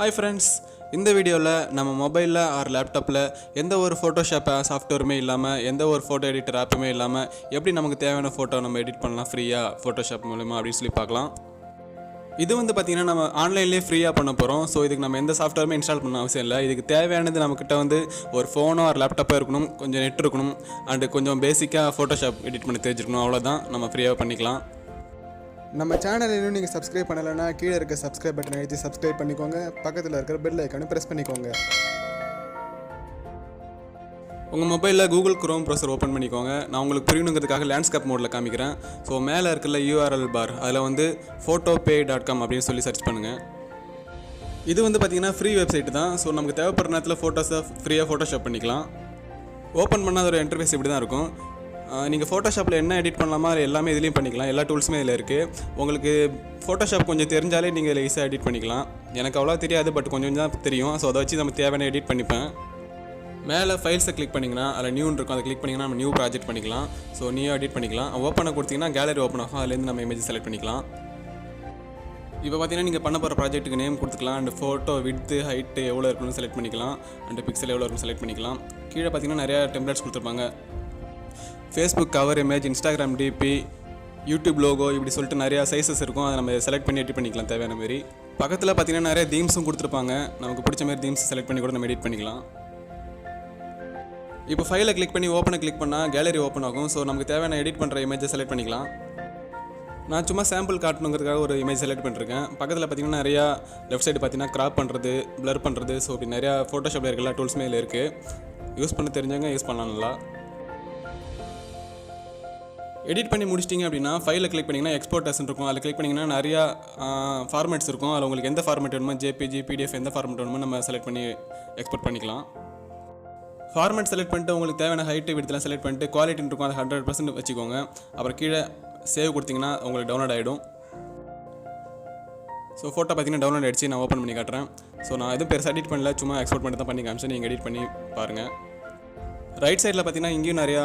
Hi friends, இந்த வீடியோவில் நம்ம மொபைலில் ஆர் லேப்டாப்பில் எந்த ஒரு ஃபோட்டோஷாப் சாஃப்ட்வேருமே இல்லாமல் எந்த ஒரு ஃபோட்டோ எடிட்டர் ஆப்புமே இல்லாமல் எப்படி நமக்கு தேவையான ஃபோட்டோ நம்ம எடிட் பண்ணலாம் ஃப்ரீயாக ஃபோட்டோஷாப் மூலமா அப்படின்னு சொல்லி பார்க்கலாம். இது பார்த்திங்கன்னா நம்ம ஆன்லைன்லேயே ஃப்ரீயாக பண்ண போகிறோம். ஸோ இதுக்கு நம்ம எந்த சாஃப்ட்வேருமே இன்ஸ்டால் பண்ண அவசியம் இல்லை. இதுக்கு தேவையானது நம்மக்கிட்ட ஒரு ஃபோனோ ஒரு லேப்டாப்போ இருக்கணும், கொஞ்சம் நெட் இருக்கணும், அண்டு கொஞ்சம் பேசிக்காக ஃபோட்டோஷாப் எடிட் பண்ணி தெரிஞ்சிருக்கணும். அவ்வளோதான், நம்ம ஃப்ரீயாக பண்ணிக்கலாம். நம்ம சேனல் இன்னும் நீங்கள் சப்ஸ்கிரைப் பண்ணலைன்னா கீழே இருக்க சப்ஸ்கிரைப் பட்டன் அழுத்தி சப்ஸ்கிரைப் பண்ணிக்கோங்க. பக்கத்தில் இருக்கிற பெல் ஐக்கானை ப்ரெஸ் பண்ணிக்கோங்க. உங்கள் மொபைலில் கூகுள் குரோம் ப்ரௌசர் ஓப்பன் பண்ணிக்கோங்க. நான் உங்களுக்கு புரியணுங்கிறதுக்காக லேண்ட்ஸ்கேப் மோடில் காமிக்கிறேன். ஸோ மேலே இருக்கிற URL பார் அதில் photopay.com அப்படின்னு சொல்லி சர்ச் பண்ணுங்கள். இது பார்த்திங்கன்னா ஃப்ரீ வெப்சைட் தான். ஸோ நமக்கு தேவைப்படுற நேரத்தில் ஃபோட்டோஸை ஃப்ரீயாக ஃபோட்டோஷாப் பண்ணிக்கலாம். ஓப்பன் பண்ணாத ஒரு இன்டர்ஃபேஸ் இப்படி தான் இருக்கும். நீங்கள் ஃபோட்டோஷாப்பில் என்ன எடிட் பண்ணலாமா அது எல்லாமே இதுலேயும் பண்ணிக்கலாம். எல்லா டூல்ஸுமே இதில் இருக்குது. உங்களுக்கு ஃபோட்டோஷாப் கொஞ்சம் தெரிஞ்சாலே நீங்கள் இதில் ஈஸியாக எடிட் பண்ணிக்கலாம். எனக்கு அவ்வளோ தெரியாது, பட் கொஞ்சம் தான் தெரியும். ஸோ அதை வச்சு நம்ம தேவையான எடிட் பண்ணிப்பேன். மேலே ஃபைல்ஸை கிளிக் பண்ணிங்கன்னா அதில் நியூன்னு இருக்கும். அதை கிளிக் பண்ணிங்கன்னா நம்ம நியூ ப்ராஜெக்ட் பண்ணிக்கலாம். ஸோ நியூ எடிட் பண்ணிக்கலாம். ஓப்பனை கொடுத்தீங்கன்னா கேலரி ஓப்பன் ஆகும். அதுலேருந்து நம்ம இமேஜ் செலக்ட் பண்ணிக்கலாம். இப்போ பார்த்தீங்கன்னா நீங்கள் பண்ண போகிற ப்ராஜெக்ட்டுக்கு நேம் கொடுத்துக்கலாம். அண்ட் ஃபோட்டோ விட்த்து ஹைட்டு எவ்வளோ இருக்குன்னு செலக்ட் பண்ணிக்கலாம். அண்ட் பிக்சல் எவ்வளோ இருக்குன்னு செலக்ட் பண்ணிக்கலாம். கீழே பார்த்தீங்கன்னா நிறையா டெம்ப்ளேட்ஸ் கொடுத்துருப்பாங்க. Facebook cover image, Instagram DP, YouTube logo, இப்படி சொல்லிட்டு நிறையா சைஸஸ் இருக்கும். அதை நம்ம செலக்ட் பண்ணி எடிட் பண்ணிக்கலாம் தேவையான மாரி. பக்கத்தில் பார்த்தீங்கன்னா நிறைய தீம்ஸும் கொடுத்துருப்பாங்க. நமக்கு பிடிச்ச மாதிரி தீம்ஸ் செலக்ட் பண்ணி கூட நம்ம எடிட் பண்ணிக்கலாம். இப்போ ஃபைலை கிளிக் பண்ணி ஓப்பனை கிளிக் பண்ணால் கேலரி ஓப்பன் ஆகும். ஸோ நமக்கு தேவையான எடிட் பண்ணுற இமேஜை செலக்ட் பண்ணிக்கலாம். நான் சும்மா சாம்பிள் காட்டணுங்கிறதுக்காக ஒரு இமேஜ் செலக்ட் பண்ணிருக்கேன். பக்கத்தில் பார்த்தீங்கன்னா நிறையா லெஃப்ட் சைடு பார்த்தீங்கன்னா கிராப் பண்ணுறது, பிளர் பண்ணுறது, ஸோ இப்படி நிறையா ஃபோட்டோஷாப்பில் இருக்க எல்லா டூல்ஸுமே இதில் இருக்குது. யூஸ் பண்ண தெரிஞ்சவங்க யூஸ் பண்ணலாம். நல்லா எடிட் பண்ணி முடிச்சிட்டிங்க அப்படின்னா ஃபைலை கிளிக் பண்ணிங்கன்னா எக்ஸ்போர்ட் இருக்கும். அதில் கிளிக் பண்ணிங்கன்னா நிறையா ஃபார்மேட்ஸ் இருக்கும். அதில் உங்களுக்கு எந்த ஃபார்மேட் வேணுமோ, JPG, PDF எந்த ஃபார்மேட் வேணுமோ நம்ம செலக்ட் பண்ணி எக்ஸ்போர்ட் பண்ணிக்கலாம். ஃபார்மேட் செலக்ட் பண்ணிட்டு உங்களுக்கு தேவையான ஹைட்டு விடலாம் செலக்ட் பண்ணிட்டு குவாலிட்டின்னு இருக்கும். அதை 100% வச்சுக்கோங்க. அப்புறம் கீழே சேவ் கொடுத்தீங்கன்னா உங்களுக்கு டவுன்லோட் ஆகிடும். ஸோ ஃபோட்டோ பார்த்தீங்கன்னா டவுன்லோட் ஆகிடுச்சு. நான் ஓப்பன் பண்ணி காட்டுறேன். ஸோ நான் எதுவும் பெருசாக எடிட் பண்ணல, சும்மா எக்ஸ்போர்ட் பண்ணி தான் பண்ணி காமிச்சேன். நீங்கள் எடிட் பண்ணி பாருங்கள். ரைட் சைடில் பார்த்தீங்கன்னா இங்கேயும் நிறையா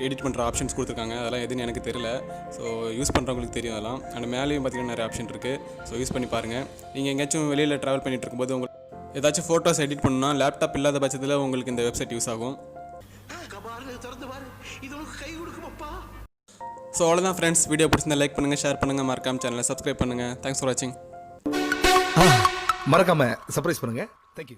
எடிட் பண்ணுற ஆப்ஷன்ஸ் கொடுத்துருக்காங்க. அதெல்லாம் எதுன்னு எனக்கு தெரியல. ஸோ யூஸ் பண்ணுறவங்களுக்கு தெரியும் அதெல்லாம். அண்ட் மேலேயும் பார்த்தீங்கன்னா நிறைய ஆப்ஷன் இருக்குது. ஸோ யூஸ் பண்ணி பாருங்கள். நீங்கள் எங்கேயாச்சும் வெளியில் ட்ராவல் பண்ணிட்டு இருக்கும்போது உங்களுக்கு ஏதாச்சும் ஃபோட்டோஸ் எடிட் பண்ணணும்னா லேப்டாப் இல்லாத பட்சத்தில் உங்களுக்கு இந்த வெப்சைட் யூஸ் ஆகும். ஸோ அவ்வளோதான் ஃப்ரெண்ட்ஸ். வீடியோ பிடிச்சிருந்தா லைக் பண்ணுங்கள், ஷேர் பண்ணுங்கள், மறக்காம சேனலை சப்ஸ்கிரைப் பண்ணுங்கள். தேங்க்ஸ் ஃபார் வாட்சிங். மறக்காம சர்ப்ரைஸ் பண்ணுங்கள். தேங்க்யூ.